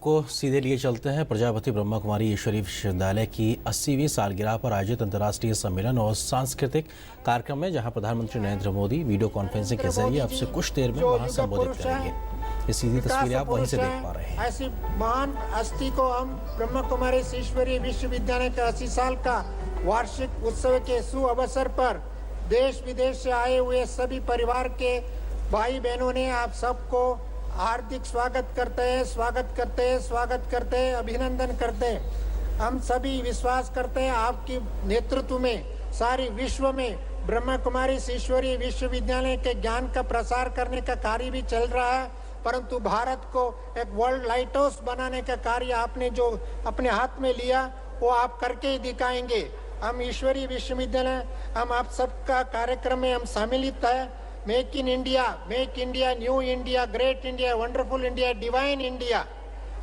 आपको सीधे लिए चलते हैं प्रजापति ब्रह्मा कुमारी ईश्वरीय विश्वविद्यालय की 80वीं सालगिरह पर आयोजित अंतर्राष्ट्रीय सम्मेलन और सांस्कृतिक कार्यक्रम में, जहां प्रधानमंत्री नरेंद्र मोदी वीडियो कॉन्फ्रेंसिंग के जरिए आपसे कुछ देर में वहां संबोधित करेंगे। ये सीधी तस्वीरें आप वहीं से देख पा रहे हैं। ऐसी महान हस्ती को हम ब्रह्मा कुमारी ईश्वरीय विश्वविद्यालय का 80 साल का वार्षिक उत्सव के शुभ अवसर पर देश विदेश से आए हुए सभी परिवार के भाई बहनों ने आप सबको हार्दिक स्वागत करते हैं, अभिनंदन करते हैं। हम सभी विश्वास करते हैं आपकी नेतृत्व में सारी विश्व में ब्रह्मा कुमारी ईश्वरीय विश्वविद्यालय के ज्ञान का प्रसार करने का कार्य भी चल रहा है, परंतु भारत को एक वर्ल्ड लाइट हाउस बनाने का कार्य आपने जो अपने हाथ में लिया वो आप करके ही दिखाएंगे। हम ईश्वरीय विश्वविद्यालय हम आप सबका कार्यक्रम में हम सम्मिलित है। Make in India, new India, great India, wonderful India, divine India,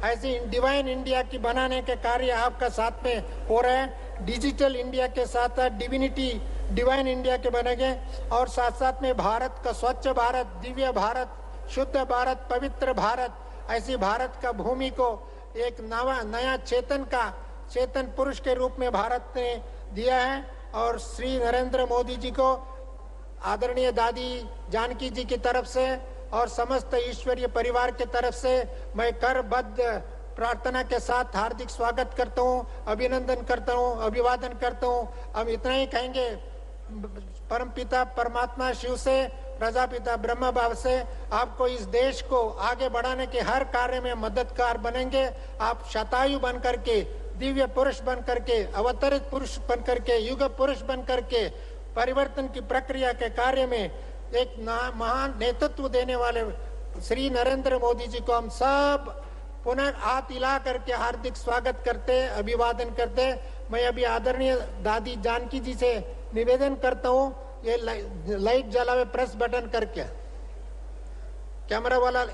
ऐसी डिवाइन इंडिया की बनाने के कार्य आपका साथ में हो रहे हैं। डिजिटल इंडिया के साथ साथ डिविनिटी डिवाइन इंडिया के बनेंगे और साथ साथ में भारत का स्वच्छ भारत, दिव्य भारत, शुद्ध भारत, पवित्र भारत, ऐसी भारत का भूमि को एक नया चेतन पुरुष के रूप में भारत ने दिया है। और श्री नरेंद्र मोदी जी को आदरणीय दादी जानकी जी की तरफ से और समस्त ईश्वरीय परिवार की तरफ से मैं करबद्ध प्रार्थना के साथ हार्दिक स्वागत करता हूँ, अभिनंदन करता हूँ, अभिवादन करता हूँ। हम इतना ही कहेंगे, परमपिता परमात्मा शिव से, प्रजापिता ब्रह्मा बाबा से आपको इस देश को आगे बढ़ाने के हर कार्य में मददगार बनेंगे। आप शतायु बन करके, दिव्य पुरुष बन करके, अवतरित पुरुष बन करके, युग पुरुष बन करके परिवर्तन की प्रक्रिया के कार्य में एक महान नेतृत्व देने वाले श्री नरेंद्र मोदी जी को हम सब पुनः हाथ हिला करके हार्दिक स्वागत करते, अभिवादन करते। मैं अभी आदरणीय दादी जानकी जी से निवेदन करता हूँ, ये लाइट जलावे प्रेस बटन करके, कैमरा वाला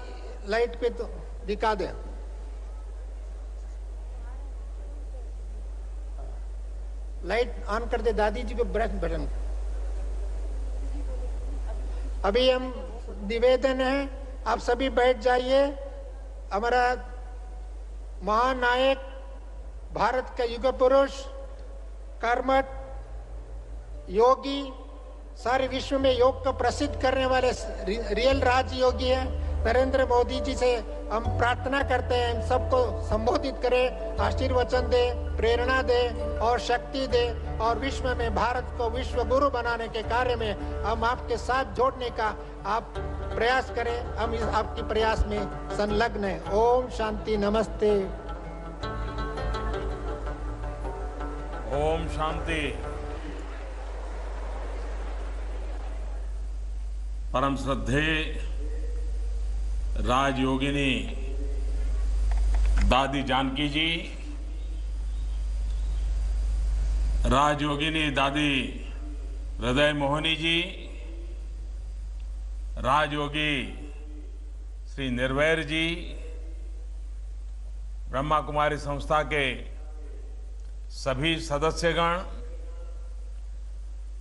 लाइट पे तो दिखा दे। लाइट ऑन कर दे दादी जी को, प्रेस बटन। अभी हम निवेदन है, आप सभी बैठ जाइए। हमारा महानायक, भारत का युग पुरुष, कर्मठ योगी, सारे विश्व में योग को प्रसिद्ध करने वाले रियल राजयोगी हैं नरेंद्र मोदी जी से हम प्रार्थना करते हैं सबको संबोधित करें, आशीर्वचन दे, प्रेरणा दे और शक्ति दे और विश्व में भारत को विश्व गुरु बनाने के कार्य में हम आपके साथ जोड़ने का आप प्रयास करें। हम इस आपकी प्रयास में संलग्न हैं। ओम शांति, नमस्ते। ओम शांति। परम श्रद्धेय राजयोगिनी दादी जानकी जी, राजयोगिनी दादी हृदय मोहनी जी, राजयोगी श्री निर्वैर जी, ब्रह्मा कुमारी संस्था के सभी सदस्यगण,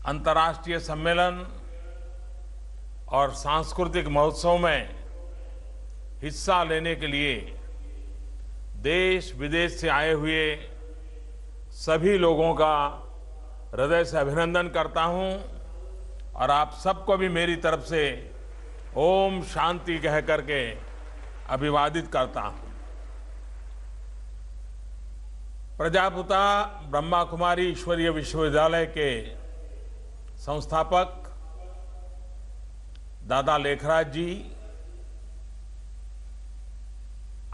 अंतर्राष्ट्रीय सम्मेलन और सांस्कृतिक महोत्सव में हिस्सा लेने के लिए देश विदेश से आए हुए सभी लोगों का हृदय से अभिनंदन करता हूं और आप सबको भी मेरी तरफ से ओम शांति कह करके अभिवादित करता हूं। प्रजापिता ब्रह्मा कुमारी ईश्वरीय विश्वविद्यालय के संस्थापक दादा लेखराज जी,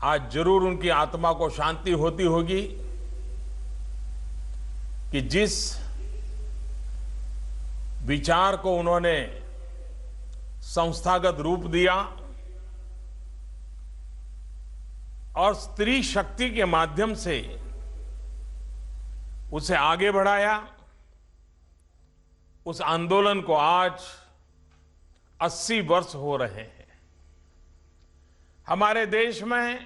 आज जरूर उनकी आत्मा को शांति होती होगी कि जिस विचार को उन्होंने संस्थागत रूप दिया और स्त्री शक्ति के माध्यम से उसे आगे बढ़ाया, उस आंदोलन को आज 80 वर्ष हो रहे हैं। हमारे देश में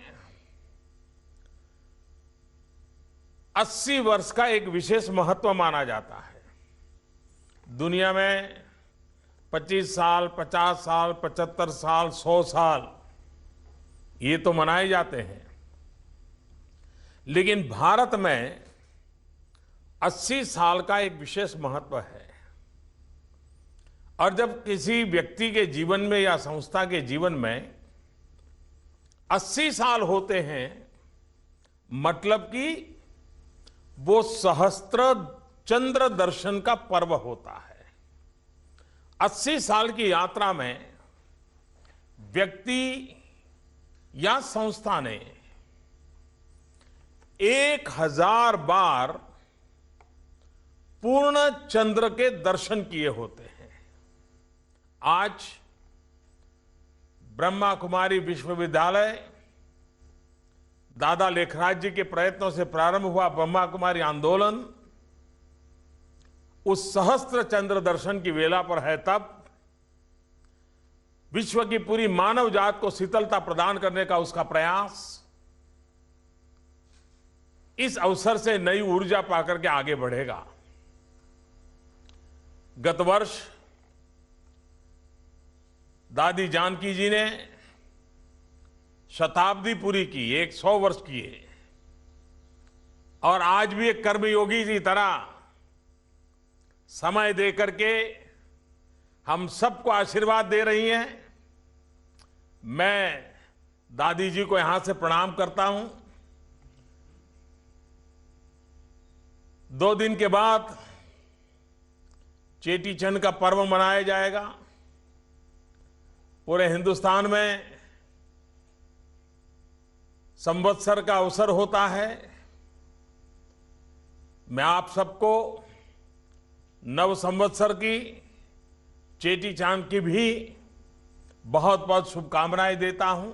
80 वर्ष का एक विशेष महत्व माना जाता है। दुनिया में 25 साल, 50 साल, 75 साल, 100 साल ये तो मनाए जाते हैं, लेकिन भारत में 80 साल का एक विशेष महत्व है। और जब किसी व्यक्ति के जीवन में या संस्था के जीवन में 80 साल होते हैं, मतलब कि वो सहस्त्र चंद्र दर्शन का पर्व होता है। 80 साल की यात्रा में व्यक्ति या संस्था ने 1000 बार पूर्ण चंद्र के दर्शन किए होते हैं। आज ब्रह्मा कुमारी विश्वविद्यालय, दादा लेखराज जी के प्रयत्नों से प्रारंभ हुआ ब्रह्मा कुमारी आंदोलन उस सहस्त्र चंद्र दर्शन की वेला पर है। तब विश्व की पूरी मानव जात को शीतलता प्रदान करने का उसका प्रयास इस अवसर से नई ऊर्जा पाकर के आगे बढ़ेगा। गत वर्ष दादी जानकी जी ने शताब्दी पूरी की, 100 वर्ष किए, और आज भी एक कर्मयोगी की तरह समय दे करके हम सबको आशीर्वाद दे रही हैं। मैं दादी जी को यहां से प्रणाम करता हूं। 2 दिन के बाद चेटी चंद का पर्व मनाया जाएगा। पूरे हिंदुस्तान में संवत्सर का अवसर होता है। मैं आप सबको नव संवत्सर की, चेटी चांद की भी बहुत बहुत शुभकामनाएं देता हूं।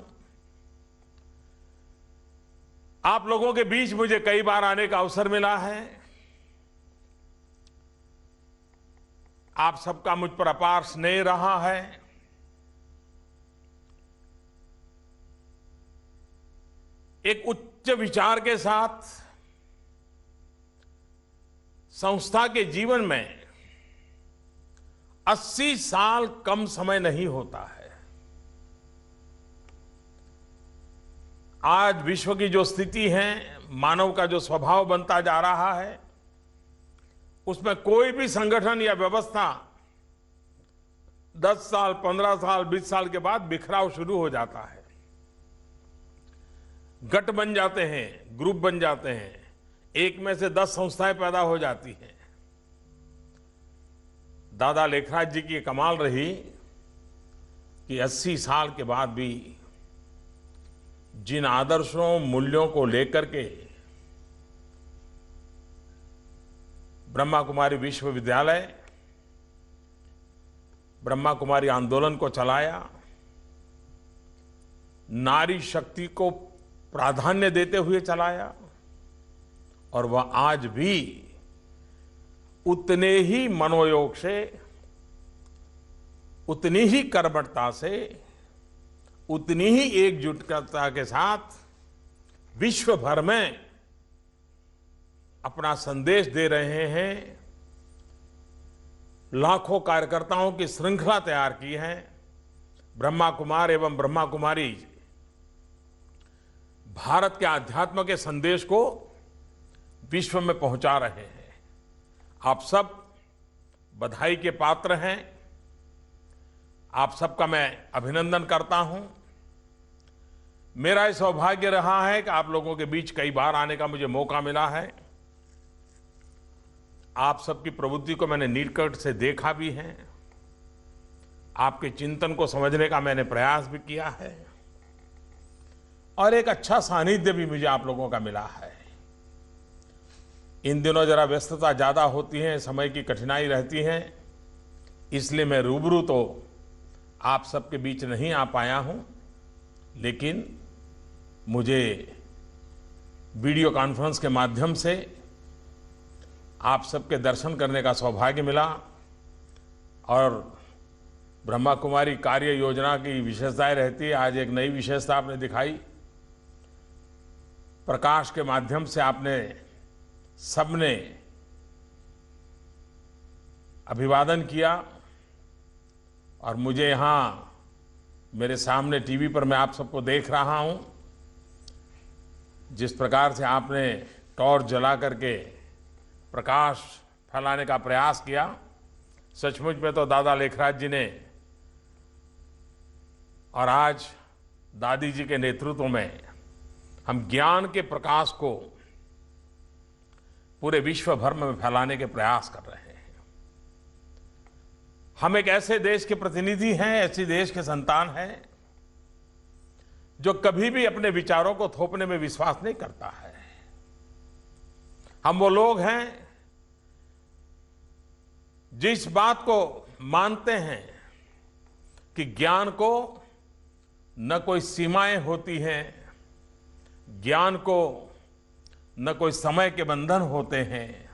आप लोगों के बीच मुझे कई बार आने का अवसर मिला है। आप सबका मुझ पर अपार स्नेह रहा है। एक उच्च विचार के साथ संस्था के जीवन में 80 साल कम समय नहीं होता है। आज विश्व की जो स्थिति है, मानव का जो स्वभाव बनता जा रहा है, उसमें कोई भी संगठन या व्यवस्था 10 साल, 15 साल, 20 साल के बाद बिखराव शुरू हो जाता है। गट बन जाते हैं, ग्रुप बन जाते हैं, एक में से 10 संस्थाएं पैदा हो जाती हैं। दादा लेखराज जी की कमाल रही कि 80 साल के बाद भी जिन आदर्शों, मूल्यों को लेकर के ब्रह्मा कुमारी विश्वविद्यालय, ब्रह्मा कुमारी आंदोलन को चलाया, नारी शक्ति को प्राधान्य देते हुए चलाया, और वह आज भी उतने ही मनोयोग से, उतनी ही कर्मठता से, उतनी ही एकजुटता के साथ विश्व भर में अपना संदेश दे रहे हैं। लाखों कार्यकर्ताओं की श्रृंखला तैयार की है। ब्रह्मा कुमार एवं ब्रह्मा कुमारी भारत के आध्यात्म के संदेश को विश्व में पहुंचा रहे हैं। आप सब बधाई के पात्र हैं। आप सबका मैं अभिनंदन करता हूं। मेरा यह सौभाग्य रहा है कि आप लोगों के बीच कई बार आने का मुझे मौका मिला है। आप सबकी प्रवृत्ति को मैंने निकट से देखा भी है। आपके चिंतन को समझने का मैंने प्रयास भी किया है, और एक अच्छा सानिध्य भी मुझे आप लोगों का मिला है। इन दिनों जरा व्यस्तता ज़्यादा होती है, समय की कठिनाई रहती है, इसलिए मैं रूबरू तो आप सबके बीच नहीं आ पाया हूं, लेकिन मुझे वीडियो कॉन्फ्रेंस के माध्यम से आप सबके दर्शन करने का सौभाग्य मिला। और ब्रह्मा कुमारी कार्य योजना की विशेषताएं रहती है। आज एक नई विशेषता आपने दिखाई। प्रकाश के माध्यम से आपने सबने अभिवादन किया, और मुझे यहाँ मेरे सामने टीवी पर मैं आप सबको देख रहा हूँ। जिस प्रकार से आपने टॉर्च जला करके प्रकाश फैलाने का प्रयास किया, सचमुच में तो दादा लेखराज जी ने और आज दादी जी के नेतृत्व में हम ज्ञान के प्रकाश को पूरे विश्व भर में फैलाने के प्रयास कर रहे हैं। हम एक ऐसे देश के प्रतिनिधि हैं, ऐसी देश के संतान हैं जो कभी भी अपने विचारों को थोपने में विश्वास नहीं करता है। हम वो लोग हैं जिस बात को मानते हैं कि ज्ञान को न कोई सीमाएं होती हैं, ज्ञान को न कोई समय के बंधन होते हैं,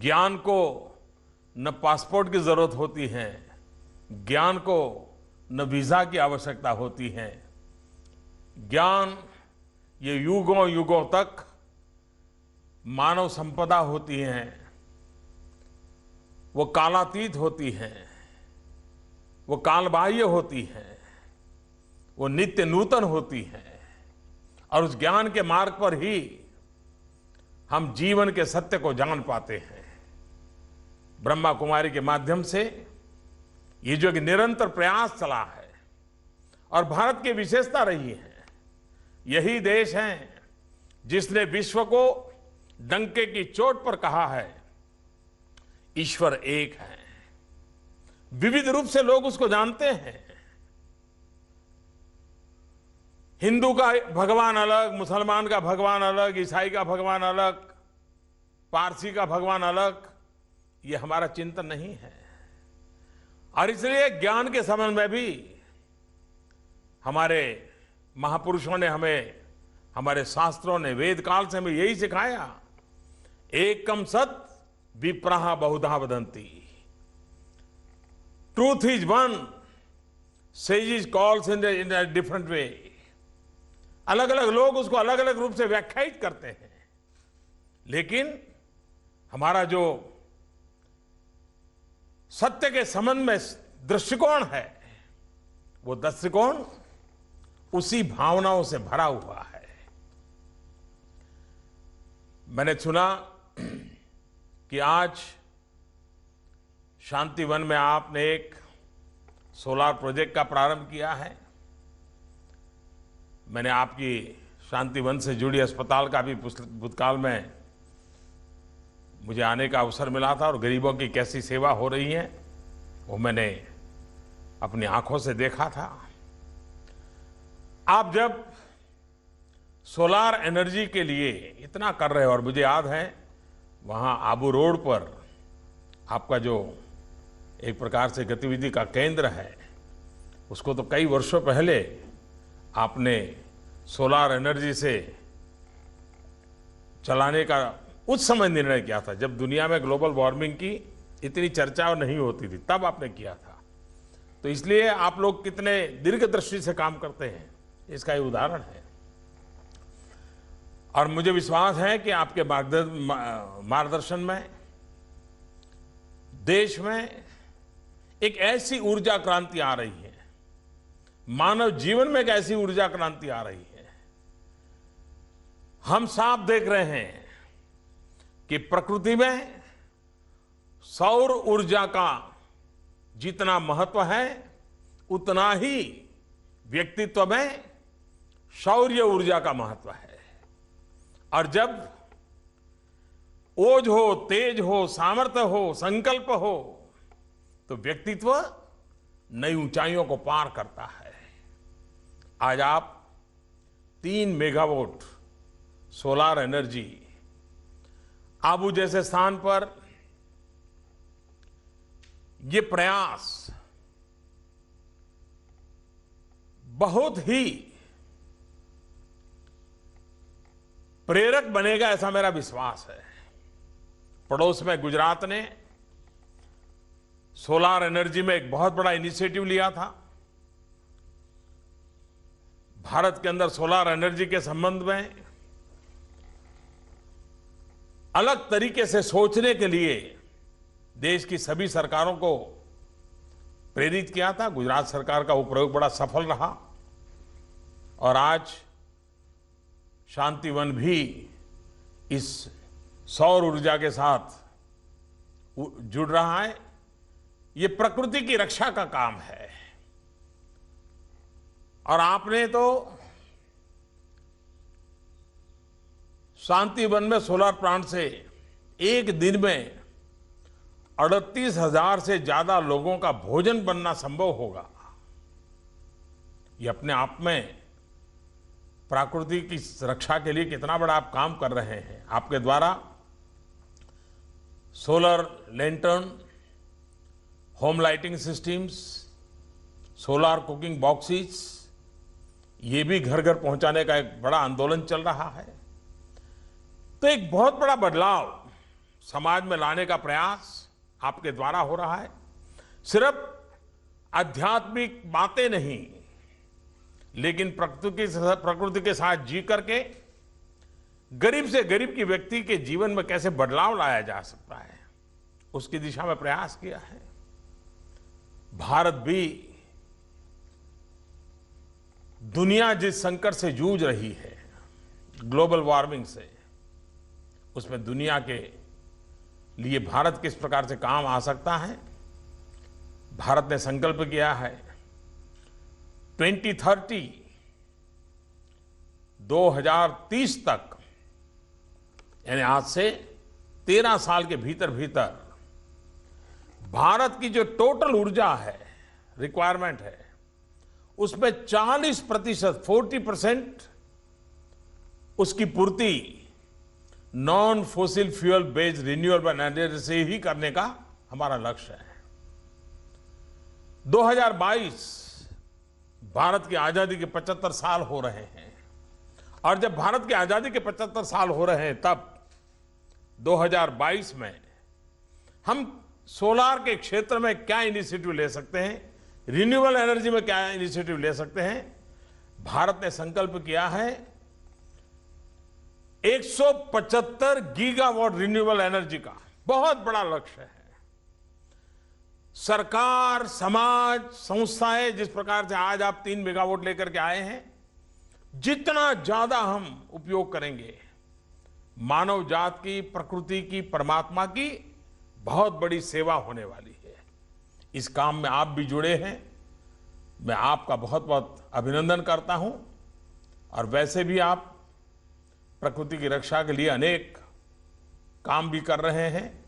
ज्ञान को न पासपोर्ट की जरूरत होती है, ज्ञान को न वीजा की आवश्यकता होती है। ज्ञान ये युगों युगों तक मानव संपदा होती है, वो कालातीत होती है, वो कालबाह्य होती है, वो नित्य नूतन होती है और उस ज्ञान के मार्ग पर ही हम जीवन के सत्य को जान पाते हैं। ब्रह्मा कुमारी के माध्यम से ये जो एक निरंतर प्रयास चला है और भारत की विशेषता रही है, यही देश है जिसने विश्व को डंके की चोट पर कहा है ईश्वर एक है। विविध रूप से लोग उसको जानते हैं। हिंदू का भगवान अलग, मुसलमान का भगवान अलग, ईसाई का भगवान अलग, पारसी का भगवान अलग, ये हमारा चिंतन नहीं है। और इसलिए ज्ञान के संबंध में भी हमारे महापुरुषों ने हमें, हमारे शास्त्रों ने, वेद काल से हमें यही सिखाया, एकम सत विप्रहा बहुधा वदंती, truth is one, sages calls in a different way. अलग अलग लोग उसको अलग अलग रूप से व्याख्यायित करते हैं, लेकिन हमारा जो सत्य के संबंध में दृष्टिकोण है, वो दृष्टिकोण उसी भावनाओं से भरा हुआ है। मैंने सुना कि आज शांतिवन में आपने एक सोलार प्रोजेक्ट का प्रारंभ किया है। मैंने आपकी शांतिवन से जुड़ी अस्पताल का भी भूतकाल में मुझे आने का अवसर मिला था और गरीबों की कैसी सेवा हो रही है वो मैंने अपनी आंखों से देखा था। आप जब सोलार एनर्जी के लिए इतना कर रहे हो, और मुझे याद है वहाँ आबू रोड पर आपका जो एक प्रकार से गतिविधि का केंद्र है, उसको तो कई वर्षों पहले आपने सोलार एनर्जी से चलाने का उस समय निर्णय किया था, जब दुनिया में ग्लोबल वार्मिंग की इतनी चर्चा नहीं होती थी, तब आपने किया था। तो इसलिए आप लोग कितने दीर्घ दृष्टि से काम करते हैं, इसका ये उदाहरण है। और मुझे विश्वास है कि आपके मार्गदर्शन में देश में एक ऐसी ऊर्जा क्रांति आ रही है, मानव जीवन में एक ऐसी ऊर्जा क्रांति आ रही है। हम साफ देख रहे हैं कि प्रकृति में सौर ऊर्जा का जितना महत्व है, उतना ही व्यक्तित्व में शौर्य ऊर्जा का महत्व है। और जब ओज हो, तेज हो, सामर्थ्य हो, संकल्प हो, तो व्यक्तित्व नई ऊंचाइयों को पार करता है। आज आप 3 मेगावाट सोलार एनर्जी आबू जैसे स्थान पर, ये प्रयास बहुत ही प्रेरक बनेगा, ऐसा मेरा विश्वास है। पड़ोस में गुजरात ने सोलार एनर्जी में एक बहुत बड़ा इनिशिएटिव लिया था। भारत के अंदर सोलार एनर्जी के संबंध में अलग तरीके से सोचने के लिए देश की सभी सरकारों को प्रेरित किया था। गुजरात सरकार का वो प्रयोग बड़ा सफल रहा और आज शांतिवन भी इस सौर ऊर्जा के साथ जुड़ रहा है। ये प्रकृति की रक्षा का काम है। और आपने तो शांतिवन में सोलर प्लांट से एक दिन में 38,000 से ज्यादा लोगों का भोजन बनना संभव होगा। ये अपने आप में प्रकृति की रक्षा के लिए कितना बड़ा आप काम कर रहे हैं। आपके द्वारा solar lantern, home lighting systems, solar cooking boxes, ये भी घर घर पहुंचाने का एक बड़ा आंदोलन चल रहा है। तो एक बहुत बड़ा बदलाव समाज में लाने का प्रयास आपके द्वारा हो रहा है। सिर्फ आध्यात्मिक बातें नहीं, लेकिन प्रकृति के साथ जी करके गरीब से गरीब की व्यक्ति के जीवन में कैसे बदलाव लाया जा सकता है, उसकी दिशा में प्रयास किया है। भारत भी दुनिया जिस संकट से जूझ रही है, ग्लोबल वार्मिंग से, उसमें दुनिया के लिए भारत किस प्रकार से काम आ सकता है। भारत ने संकल्प किया है 2030 तक, यानी आज से 13 साल के भीतर भीतर भारत की जो टोटल ऊर्जा है, रिक्वायरमेंट है, उसमें 40% उसकी पूर्ति non fossil fuel based renewable energy से ही करने का हमारा लक्ष्य है। 2022 भारत की आजादी के 75 साल हो रहे हैं, और जब भारत की आजादी के 75 साल हो रहे हैं, तब 2022 में हम सोलार के क्षेत्र में क्या इनिशिएटिव ले सकते हैं, रिन्यूएबल एनर्जी में क्या इनिशिएटिव ले सकते हैं। भारत ने संकल्प किया है 175 गीगावाट रिन्यूएबल एनर्जी का, बहुत बड़ा लक्ष्य है। सरकार, समाज, संस्थाएं जिस प्रकार से आज आप 3 मेगावाट लेकर के आए हैं, जितना ज्यादा हम उपयोग करेंगे, मानव जात की, प्रकृति की, परमात्मा की बहुत बड़ी सेवा होने वाली है। इस काम में आप भी जुड़े हैं, मैं आपका बहुत बहुत अभिनंदन करता हूं। और वैसे भी आप प्रकृति की रक्षा के लिए अनेक काम भी कर रहे हैं,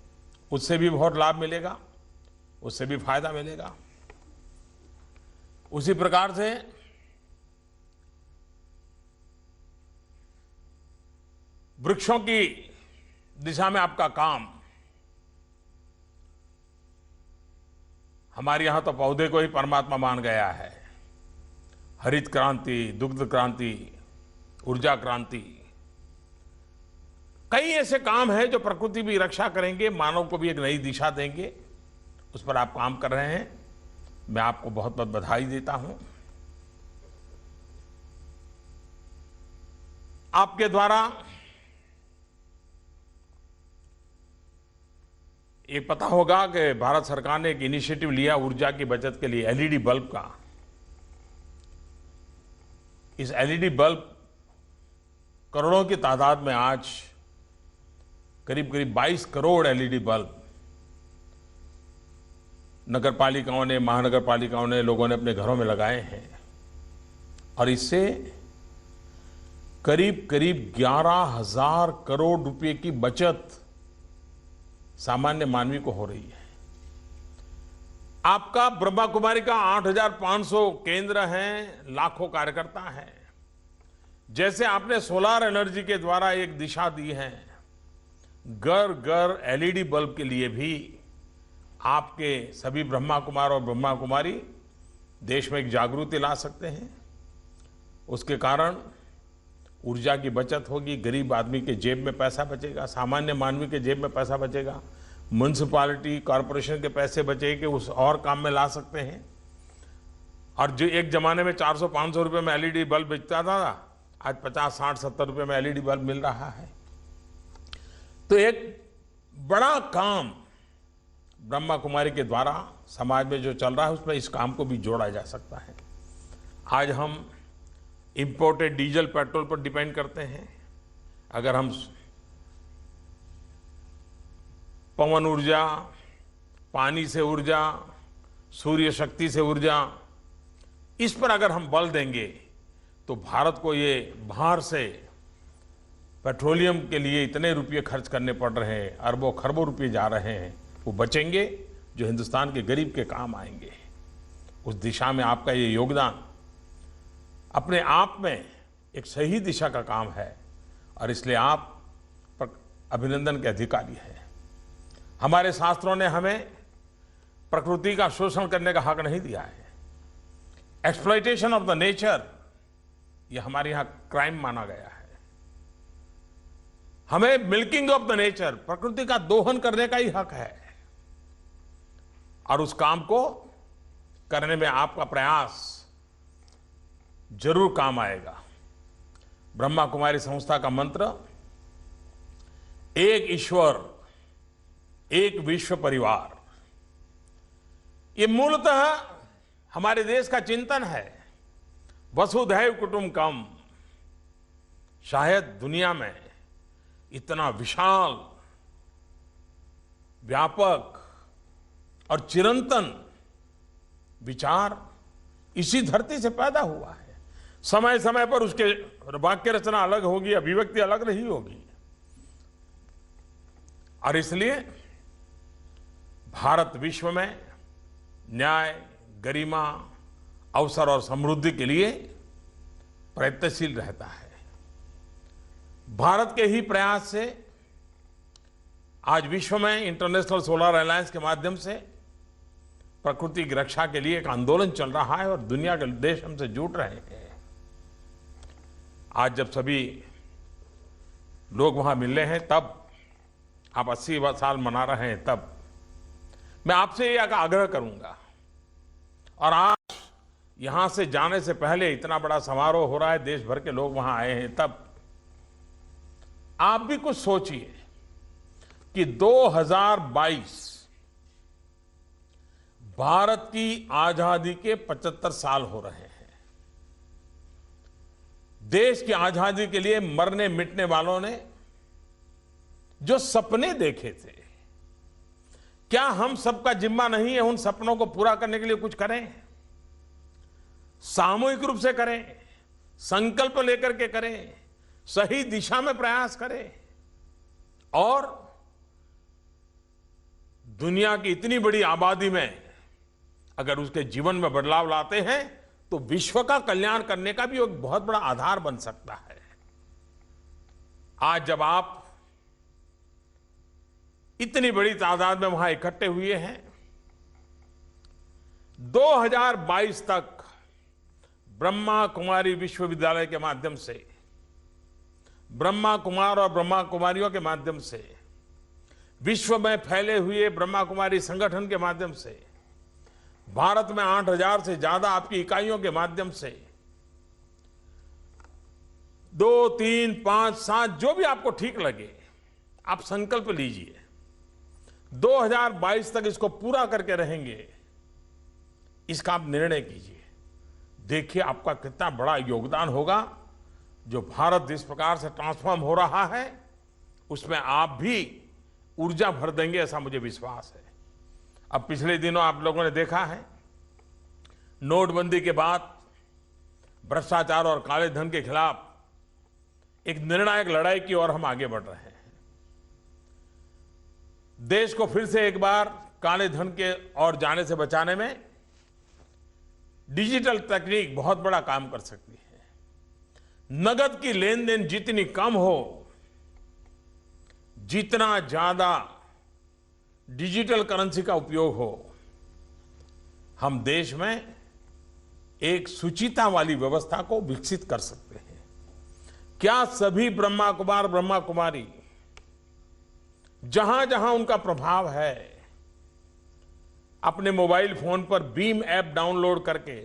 उससे भी बहुत लाभ मिलेगा, उससे भी फायदा मिलेगा। उसी प्रकार से वृक्षों की दिशा में आपका काम, हमारे यहां तो पौधे को ही परमात्मा मान गया है। हरित क्रांति, दुग्ध क्रांति, ऊर्जा क्रांति, कई ऐसे काम हैं जो प्रकृति की रक्षा करेंगे, मानव को भी एक नई दिशा देंगे। उस पर आप काम कर रहे हैं, मैं आपको बहुत बहुत बधाई देता हूं। आपके द्वारा ये पता होगा कि भारत सरकार ने एक इनिशिएटिव लिया ऊर्जा की बचत के लिए, एलईडी बल्ब का। इस एलईडी बल्ब करोड़ों की तादाद में आज करीब करीब 22 करोड़ एलईडी बल्ब नगर पालिकाओं ने, महानगर पालिकाओं ने, लोगों ने अपने घरों में लगाए हैं। और इससे करीब करीब 11,000 करोड़ रुपए की बचत सामान्य मानवी को हो रही है। आपका ब्रह्मा कुमारी का 8,500 केंद्र हैं, लाखों कार्यकर्ता हैं। जैसे आपने सोलर एनर्जी के द्वारा एक दिशा दी है, घर घर एलईडी बल्ब के लिए भी आपके सभी ब्रह्मा कुमार और ब्रह्मा कुमारी देश में एक जागृति ला सकते हैं। उसके कारण ऊर्जा की बचत होगी, गरीब आदमी के जेब में पैसा बचेगा, सामान्य मानवी के जेब में पैसा बचेगा, म्युनिसिपैलिटी, कॉरपोरेशन के पैसे बचेंगे, उस और काम में ला सकते हैं। और जो एक जमाने में 400-500 रुपए में एलईडी बल्ब बिकता था, आज 50-60-70 रुपए में एलईडी बल्ब मिल रहा है। तो एक बड़ा काम ब्रह्मा कुमारी के द्वारा समाज में जो चल रहा है, उसमें इस काम को भी जोड़ा जा सकता है। आज हम इंपोर्टेड डीजल पेट्रोल पर डिपेंड करते हैं, अगर हम पवन ऊर्जा, पानी से ऊर्जा, सूर्य शक्ति से ऊर्जा, इस पर अगर हम बल देंगे तो भारत को ये बाहर से पेट्रोलियम के लिए इतने रुपये खर्च करने पड़ रहे हैं, अरबों खरबों रुपये जा रहे हैं, वो बचेंगे जो हिंदुस्तान के गरीब के काम आएंगे। उस दिशा में आपका ये योगदान अपने आप में एक सही दिशा का काम है और इसलिए आप अभिनंदन के अधिकारी हैं। हमारे शास्त्रों ने हमें प्रकृति का शोषण करने का हक नहीं दिया है। एक्सप्लॉयटेशन ऑफ द नेचर ये हमारे यहां क्राइम माना गया है। हमें मिल्किंग ऑफ द नेचर, प्रकृति का दोहन करने का ही हक है और उस काम को करने में आपका प्रयास जरूर काम आएगा। ब्रह्मा कुमारी संस्था का मंत्र एक ईश्वर एक विश्व परिवार, ये मूलतः हमारे देश का चिंतन है। वसुधैव कुटुंबकम, शायद दुनिया में इतना विशाल, व्यापक और चिरंतन विचार इसी धरती से पैदा हुआ है। समय समय पर उसके वाक्य रचना अलग होगी, अभिव्यक्ति अलग नहीं होगी और इसलिए भारत विश्व में न्याय, गरिमा, अवसर और समृद्धि के लिए प्रयत्नशील रहता है। भारत के ही प्रयास से आज विश्व में इंटरनेशनल सोलर अलायंस के माध्यम से प्रकृति की रक्षा के लिए एक आंदोलन चल रहा है और दुनिया के देश हमसे जुड़ रहे हैं। आज जब सभी लोग वहां मिल रहे हैं, तब आप 80 साल मना रहे हैं, तब मैं आपसे ये आग्रह करूंगा और आज यहां से जाने से पहले इतना बड़ा समारोह हो रहा है, देश भर के लोग वहां आए हैं, तब आप भी कुछ सोचिए कि 2022 भारत की आजादी के 75 साल हो रहे हैं। देश की आजादी के लिए मरने मिटने वालों ने जो सपने देखे थे, क्या हम सबका जिम्मा नहीं है उन सपनों को पूरा करने के लिए कुछ करें? सामूहिक रूप से करें, संकल्प लेकर के करें, सही दिशा में प्रयास करें और दुनिया की इतनी बड़ी आबादी में अगर उसके जीवन में बदलाव लाते हैं तो विश्व का कल्याण करने का भी एक बहुत बड़ा आधार बन सकता है। आज जब आप इतनी बड़ी तादाद में वहां इकट्ठे हुए हैं, 2022 तक ब्रह्मा कुमारी विश्वविद्यालय के माध्यम से, ब्रह्मा कुमार और ब्रह्मा कुमारियों के माध्यम से, विश्व में फैले हुए ब्रह्मा कुमारी संगठन के माध्यम से, भारत में 8000 से ज्यादा आपकी इकाइयों के माध्यम से 2, 3, 5, 7 जो भी आपको ठीक लगे, आप संकल्प लीजिए। 2022 तक इसको पूरा करके रहेंगे, इसका आप निर्णय कीजिए। देखिए आपका कितना बड़ा योगदान होगा। जो भारत जिस प्रकार से ट्रांसफॉर्म हो रहा है, उसमें आप भी ऊर्जा भर देंगे, ऐसा मुझे विश्वास है। अब पिछले दिनों आप लोगों ने देखा है, नोटबंदी के बाद भ्रष्टाचार और काले धन के खिलाफ एक निर्णायक लड़ाई की ओर हम आगे बढ़ रहे हैं। देश को फिर से एक बार काले धन के ओर जाने से बचाने में डिजिटल तकनीक बहुत बड़ा काम कर सकती है। नगद की लेन देन जितनी कम हो, जितना ज्यादा डिजिटल करेंसी का उपयोग हो, हम देश में एक सुचिता वाली व्यवस्था को विकसित कर सकते हैं। क्या सभी ब्रह्मा कुमार ब्रह्मा कुमारी जहां जहां उनका प्रभाव है, अपने मोबाइल फोन पर बीम ऐप डाउनलोड करके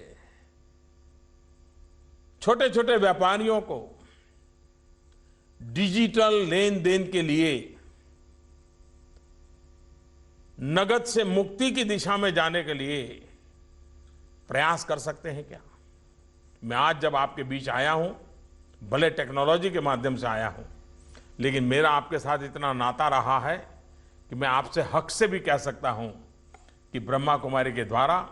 छोटे छोटे व्यापारियों को डिजिटल लेन देन के लिए नगद से मुक्ति की दिशा में जाने के लिए प्रयास कर सकते हैं क्या? मैं आज जब आपके बीच आया हूं, भले टेक्नोलॉजी के माध्यम से आया हूं, लेकिन मेरा आपके साथ इतना नाता रहा है कि मैं आपसे हक से भी कह सकता हूं कि ब्रह्मा कुमारी के द्वारा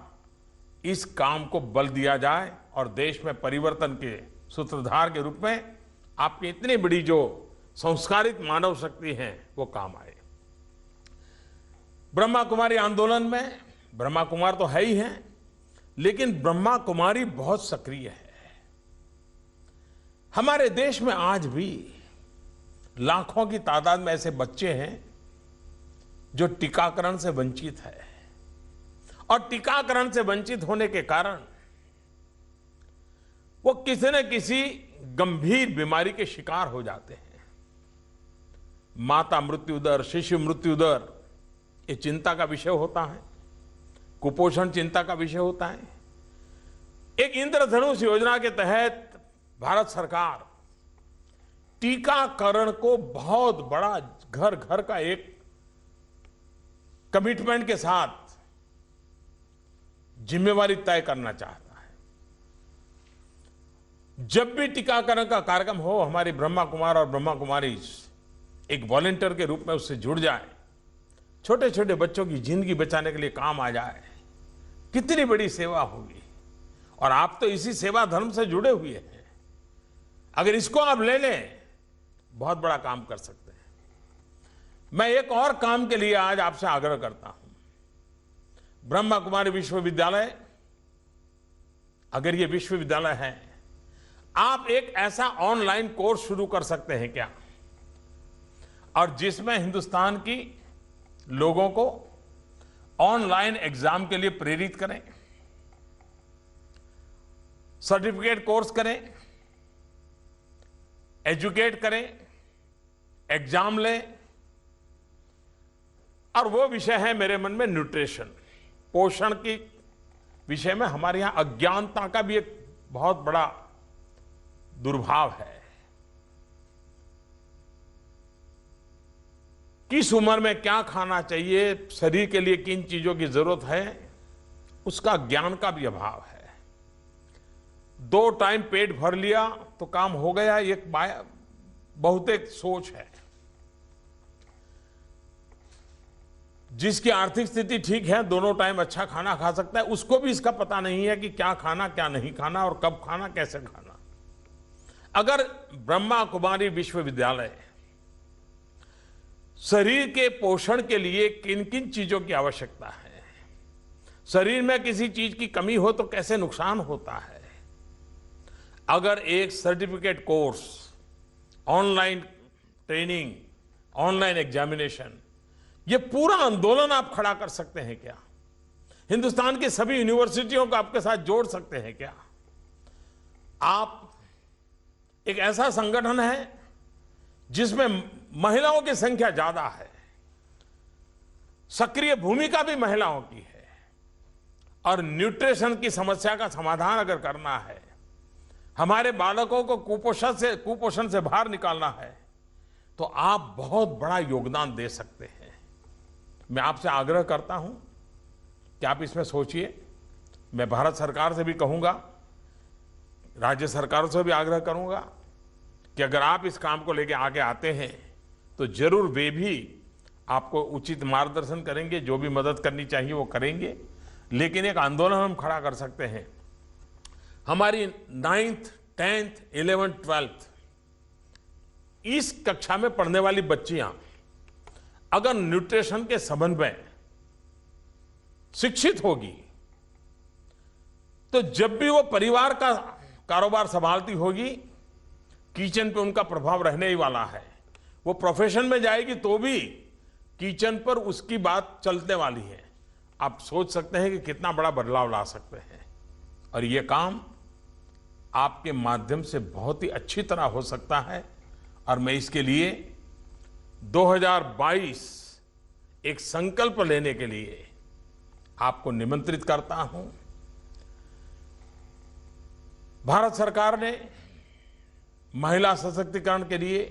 इस काम को बल दिया जाए और देश में परिवर्तन के सूत्रधार के रूप में आपकी इतनी बड़ी जो संस्कारित मानव शक्ति है वो काम आए। ब्रह्मा कुमारी आंदोलन में ब्रह्मा कुमार तो है ही है, लेकिन ब्रह्मा कुमारी बहुत सक्रिय है। हमारे देश में आज भी लाखों की तादाद में ऐसे बच्चे हैं जो टीकाकरण से वंचित है, और टीकाकरण से वंचित होने के कारण वो किसी न किसी गंभीर बीमारी के शिकार हो जाते हैं। माता मृत्यु दर, शिशु मृत्यु दर, ये चिंता का विषय होता है। कुपोषण चिंता का विषय होता है। एक इंद्रधनुष योजना के तहत भारत सरकार टीकाकरण को बहुत बड़ा घर घर का एक कमिटमेंट के साथ जिम्मेवारी तय करना चाहता है। जब भी टीकाकरण का कार्यक्रम हो, हमारी ब्रह्मा कुमार और ब्रह्मा कुमारी एक वॉलंटियर के रूप में उससे जुड़ जाए, छोटे छोटे बच्चों की जिंदगी बचाने के लिए काम आ जाए, कितनी बड़ी सेवा होगी। और आप तो इसी सेवा धर्म से जुड़े हुए हैं। अगर इसको आप ले लें, बहुत बड़ा काम कर सकते हैं। मैं एक और काम के लिए आज आपसे आग्रह करता हूं। ब्रह्मा कुमारी विश्वविद्यालय, अगर ये विश्वविद्यालय है, आप एक ऐसा ऑनलाइन कोर्स शुरू कर सकते हैं क्या, और जिसमें हिंदुस्तान की लोगों को ऑनलाइन एग्जाम के लिए प्रेरित करें, सर्टिफिकेट कोर्स करें, एजुकेट करें, एग्जाम लें। और वो विषय है मेरे मन में न्यूट्रिशन, पोषण की विषय में हमारे यहां अज्ञानता का भी एक बहुत बड़ा दुर्भाव है। किस उम्र में क्या खाना चाहिए, शरीर के लिए किन चीजों की जरूरत है, उसका ज्ञान का भी अभाव है। 2 टाइम पेट भर लिया तो काम हो गया, एक बहुत एक सोच है। जिसकी आर्थिक स्थिति ठीक है, दोनों टाइम अच्छा खाना खा सकता है, उसको भी इसका पता नहीं है कि क्या खाना, क्या नहीं खाना, और कब खाना, कैसे खाना। अगर ब्रह्मा कुमारी विश्वविद्यालय शरीर के पोषण के लिए किन किन चीजों की आवश्यकता है, शरीर में किसी चीज की कमी हो तो कैसे नुकसान होता है, अगर एक certificate course, online training, online examination, ये पूरा आंदोलन आप खड़ा कर सकते हैं क्या? हिंदुस्तान की सभी यूनिवर्सिटियों को आपके साथ जोड़ सकते हैं क्या? आप एक ऐसा संगठन है जिसमें महिलाओं की संख्या ज्यादा है, सक्रिय भूमिका भी महिलाओं की है, और न्यूट्रिशन की समस्या का समाधान अगर करना है, हमारे बालकों को कुपोषण से बाहर निकालना है, तो आप बहुत बड़ा योगदान दे सकते हैं। मैं आपसे आग्रह करता हूं कि आप इसमें सोचिए। मैं भारत सरकार से भी कहूंगा, राज्य सरकारों से भी आग्रह करूंगा कि अगर आप इस काम को लेकर आगे आते हैं तो जरूर वे भी आपको उचित मार्गदर्शन करेंगे, जो भी मदद करनी चाहिए वो करेंगे। लेकिन एक आंदोलन हम खड़ा कर सकते हैं। हमारी 9th, 10th, 11th, 12th इस कक्षा में पढ़ने वाली बच्चियां अगर न्यूट्रिशन के संबंध में शिक्षित होगी, तो जब भी वो परिवार का कारोबार संभालती होगी, किचन पे उनका प्रभाव रहने ही वाला है। वो प्रोफेशन में जाएगी तो भी किचन पर उसकी बात चलने वाली है। आप सोच सकते हैं कि कितना बड़ा बदलाव ला सकते हैं, और ये काम आपके माध्यम से बहुत ही अच्छी तरह हो सकता है। और मैं इसके लिए 2022 एक संकल्प लेने के लिए आपको निमंत्रित करता हूं। भारत सरकार ने महिला सशक्तिकरण के लिए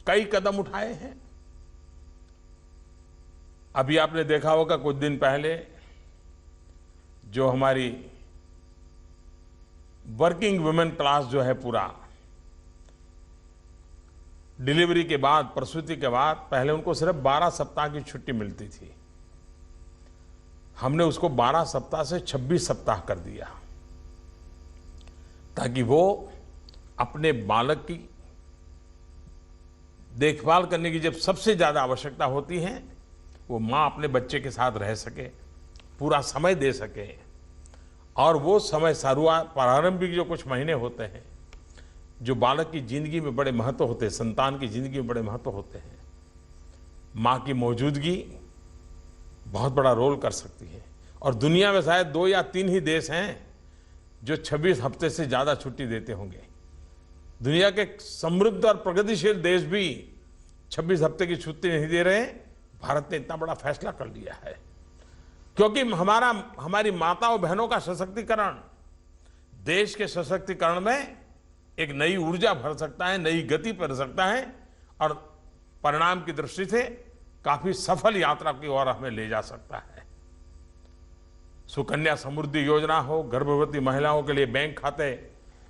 कई कदम उठाए हैं। अभी आपने देखा होगा कुछ दिन पहले जो हमारी वर्किंग वुमेन क्लास जो है पूरा, डिलीवरी के बाद, प्रसूति के बाद पहले उनको सिर्फ 12 सप्ताह की छुट्टी मिलती थी। हमने उसको 12 सप्ताह से 26 सप्ताह कर दिया, ताकि वो अपने बालक की देखभाल करने की जब सबसे ज्यादा आवश्यकता होती है, वो मां अपने बच्चे के साथ रह सके, पूरा समय दे सके। और वो समय प्रारंभिक जो कुछ महीने होते हैं, जो बालक की जिंदगी में बड़े महत्व होते हैं, संतान की जिंदगी में बड़े महत्व होते हैं, मां की मौजूदगी बहुत बड़ा रोल कर सकती है। और दुनिया में शायद 2 या 3 ही देश हैं जो 26 हफ्ते से ज्यादा छुट्टी देते होंगे। दुनिया के समृद्ध और प्रगतिशील देश भी 26 हफ्ते की छुट्टी नहीं दे रहे। भारत ने इतना बड़ा फैसला कर लिया है, क्योंकि हमारी माताओं बहनों का सशक्तिकरण देश के सशक्तिकरण में एक नई ऊर्जा भर सकता है, नई गति भर सकता है, और परिणाम की दृष्टि से काफी सफल यात्रा की ओर हमें ले जा सकता है। सुकन्या समृद्धि योजना हो, गर्भवती महिलाओं के लिए बैंक खाते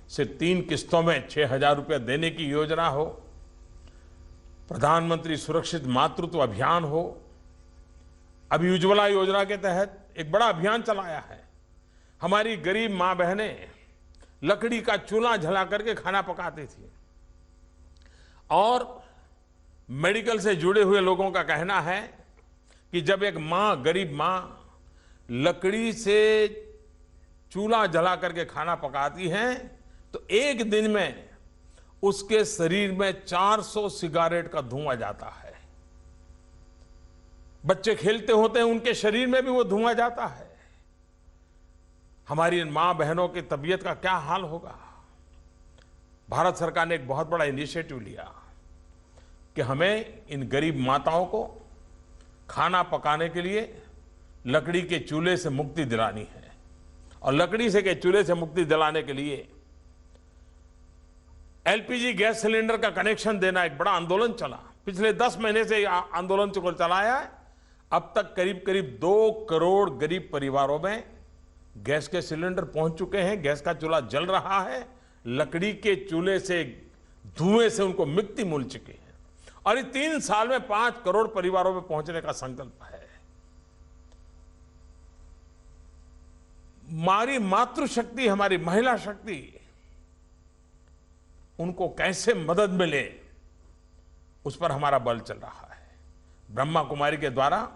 से 3 किस्तों में 6,000 रुपये देने की योजना हो, प्रधानमंत्री सुरक्षित मातृत्व अभियान हो, अभी उज्ज्वला योजना के तहत एक बड़ा अभियान चलाया है। हमारी गरीब मां बहनें लकड़ी का चूल्हा जला करके खाना पकाती थी, और मेडिकल से जुड़े हुए लोगों का कहना है कि जब एक मां, गरीब मां लकड़ी से चूल्हा जला करके खाना पकाती है, तो एक दिन में उसके शरीर में 400 सिगारेट का धुआं जाता है। बच्चे खेलते होते हैं, उनके शरीर में भी वो धुआं जाता है। हमारी इन मां बहनों की तबीयत का क्या हाल होगा। भारत सरकार ने एक बहुत बड़ा इनिशिएटिव लिया कि हमें इन गरीब माताओं को खाना पकाने के लिए लकड़ी के चूल्हे से मुक्ति दिलानी है। और लकड़ी से के चूल्हे से मुक्ति दिलाने के लिए एलपीजी गैस सिलेंडर का कनेक्शन देना एक बड़ा आंदोलन चला। पिछले 10 महीने से आंदोलन को चलाया है। अब तक करीब करीब 2 करोड़ गरीब परिवारों में गैस के सिलेंडर पहुंच चुके हैं, गैस का चूल्हा जल रहा है, लकड़ी के चूल्हे से धुएं से उनको मुक्ति मिल चुकी है। और इस 3 साल में 5 करोड़ परिवारों में पहुंचने का संकल्प है। हमारी मातृशक्ति, हमारी महिला शक्ति, उनको कैसे मदद मिले, उस पर हमारा बल चल रहा है। ब्रह्मा कुमारी के द्वारा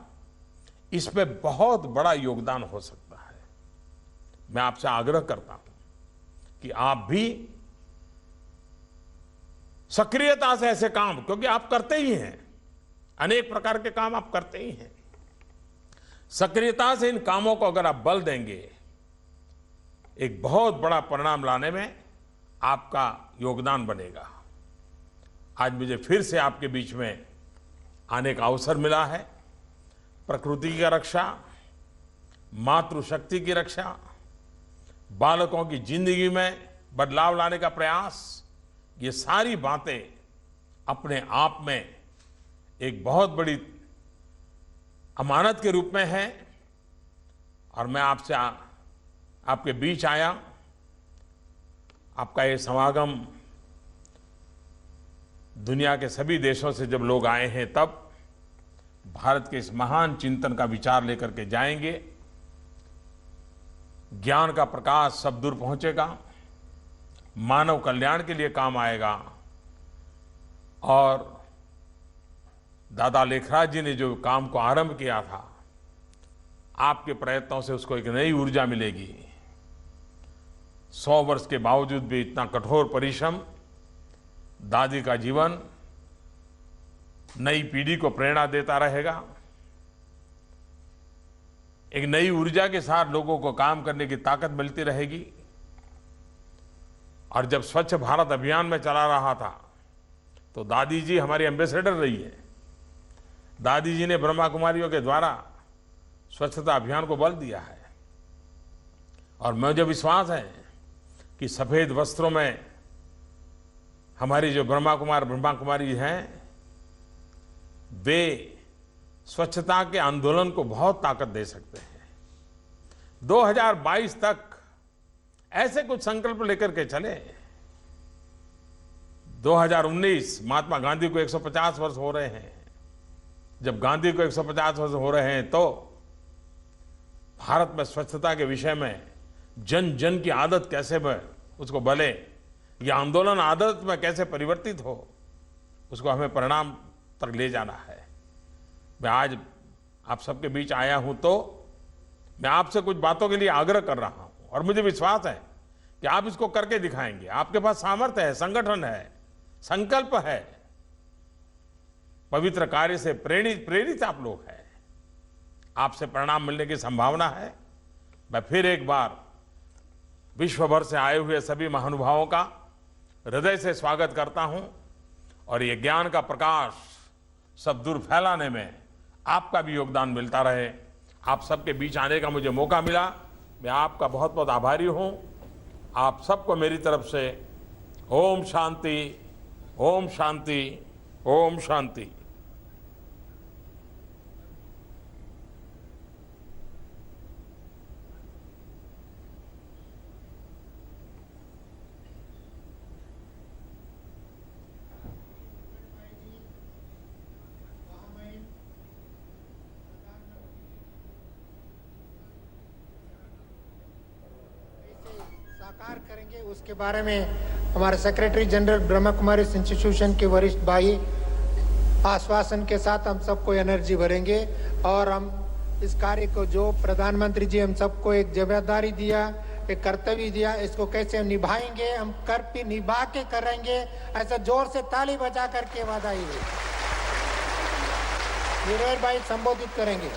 इसमें बहुत बड़ा योगदान हो सकता है। मैं आपसे आग्रह करता हूं कि आप भी सक्रियता से ऐसे काम, क्योंकि आप करते ही हैं, अनेक प्रकार के काम आप करते ही हैं, सक्रियता से इन कामों को अगर आप बल देंगे, एक बहुत बड़ा परिणाम लाने में आपका योगदान बनेगा। आज मुझे फिर से आपके बीच में आने का अवसर मिला है। प्रकृति की रक्षा, मातृशक्ति की रक्षा, बालकों की जिंदगी में बदलाव लाने का प्रयास, ये सारी बातें अपने आप में एक बहुत बड़ी अमानत के रूप में है। और मैं आपसे आपके बीच आया, आपका ये समागम दुनिया के सभी देशों से जब लोग आए हैं, तब भारत के इस महान चिंतन का विचार लेकर के जाएंगे। ज्ञान का प्रकाश सब दूर पहुंचेगा, मानव कल्याण के लिए काम आएगा। और दादा लेखराज जी ने जो काम को आरंभ किया था, आपके प्रयत्नों से उसको एक नई ऊर्जा मिलेगी। 100 वर्ष के बावजूद भी इतना कठोर परिश्रम, दादी का जीवन नई पीढ़ी को प्रेरणा देता रहेगा। एक नई ऊर्जा के साथ लोगों को काम करने की ताकत मिलती रहेगी। और जब स्वच्छ भारत अभियान में चला रहा था, तो दादी जी हमारी एम्बेसडर रही है। दादी जी ने ब्रह्मा कुमारियों के द्वारा स्वच्छता अभियान को बल दिया है। और मुझे विश्वास है कि सफेद वस्त्रों में हमारी जो ब्रह्मा कुमारी हैं, वे स्वच्छता के आंदोलन को बहुत ताकत दे सकते हैं। 2022 तक ऐसे कुछ संकल्प लेकर के चले। 2019 महात्मा गांधी को 150 वर्ष हो रहे हैं। जब गांधी को 150 वर्ष हो रहे हैं तो भारत में स्वच्छता के विषय में जन जन की आदत कैसे उसको बले, ये आंदोलन आदत में कैसे परिवर्तित हो, उसको हमें परिणाम तक ले जाना है। मैं आज आप सबके बीच आया हूं तो मैं आपसे कुछ बातों के लिए आग्रह कर रहा हूं और मुझे विश्वास है कि आप इसको करके दिखाएंगे। आपके पास सामर्थ्य है, संगठन है, संकल्प है, पवित्र कार्य से प्रेरित आप लोग हैं। आपसे परिणाम मिलने की संभावना है। मैं फिर एक बार विश्व भर से आए हुए सभी महानुभावों का हृदय से स्वागत करता हूं और ये ज्ञान का प्रकाश सब दूर फैलाने में आपका भी योगदान मिलता रहे। आप सबके बीच आने का मुझे मौका मिला, मैं आपका बहुत बहुत आभारी हूं। आप सबको मेरी तरफ से ओम शांति, ओम शांति, ओम शांति। साकार करेंगे उसके बारे में हमारे secretary general Brahma Kumari institution के वरिष्ठ भाई आश्वासन के साथ हम सबको एनर्जी भरेंगे और हम इस कार्य को जो प्रधानमंत्री जी हम सबको एक जिम्मेदारी दिया, एक कर्तव्य दिया, इसको कैसे निभाएंगे, हम कर निभा के करेंगे। ऐसा जोर से ताली बजा करके वादा ही वीरेंद्र भाई संबोधित करेंगे।